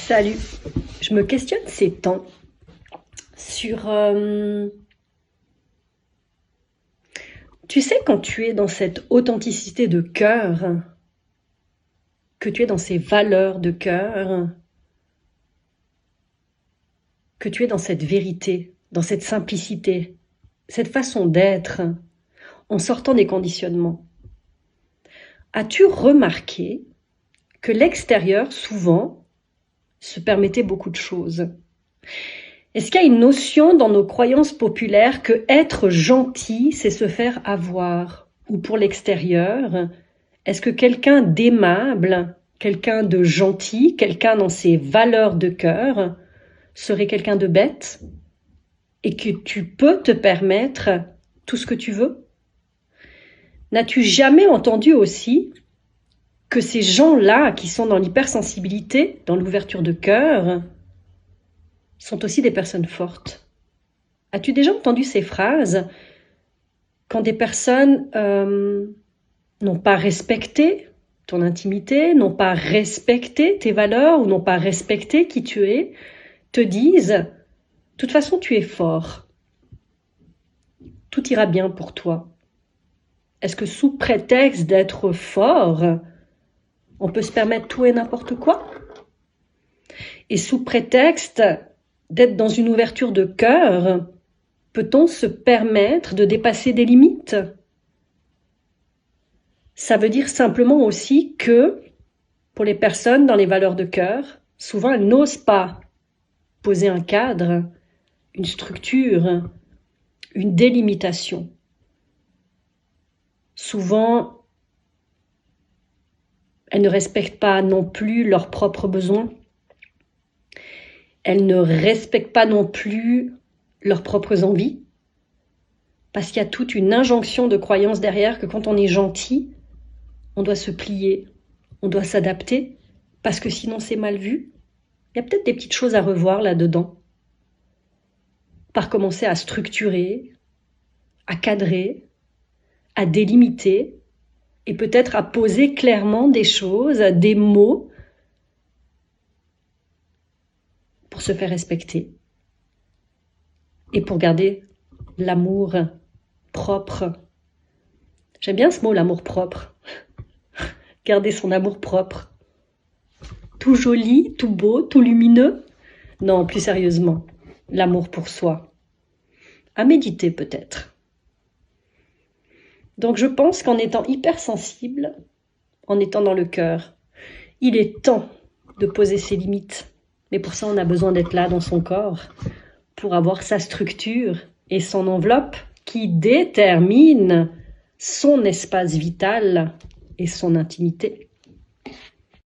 Salut, je me questionne ces temps sur, tu sais, quand tu es dans cette authenticité de cœur, que tu es dans ces valeurs de cœur, que tu es dans cette vérité, dans cette simplicité, cette façon d'être, en sortant des conditionnements. As-tu remarqué que l'extérieur, souvent, se permettait beaucoup de choses? Est-ce qu'il y a une notion dans nos croyances populaires que être gentil, c'est se faire avoir? Ou pour l'extérieur, est-ce que quelqu'un d'aimable, quelqu'un de gentil, quelqu'un dans ses valeurs de cœur, serait quelqu'un de bête et que tu peux te permettre tout ce que tu veux? N'as-tu jamais entendu aussi que ces gens-là qui sont dans l'hypersensibilité, dans l'ouverture de cœur, sont aussi des personnes fortes? As-tu déjà entendu ces phrases quand des personnes n'ont pas respecté ton intimité, n'ont pas respecté tes valeurs ou n'ont pas respecté qui tu es, te disent « de toute façon tu es fort, tout ira bien pour toi ». Est-ce que sous prétexte d'être fort, on peut se permettre tout et n'importe quoi? Et sous prétexte d'être dans une ouverture de cœur, peut-on se permettre de dépasser des limites? Ça veut dire simplement aussi que, pour les personnes dans les valeurs de cœur, souvent elles n'osent pas poser un cadre, une structure, une délimitation. Souvent, elles ne respectent pas non plus leurs propres besoins. Elles ne respectent pas non plus leurs propres envies, parce qu'il y a toute une injonction de croyance derrière que quand on est gentil, on doit se plier, on doit s'adapter, parce que sinon c'est mal vu. Il y a peut-être des petites choses à revoir là-dedans. Par commencer à structurer, à cadrer, à délimiter, et peut-être à poser clairement des choses, des mots, pour se faire respecter. Et pour garder l'amour propre. J'aime bien ce mot, l'amour propre. Garder son amour propre. Tout joli, tout beau, tout lumineux. Non, plus sérieusement, l'amour pour soi. À méditer peut-être. Donc je pense qu'en étant hypersensible, en étant dans le cœur, il est temps de poser ses limites. Mais pour ça, on a besoin d'être là dans son corps, pour avoir sa structure et son enveloppe qui détermine son espace vital et son intimité.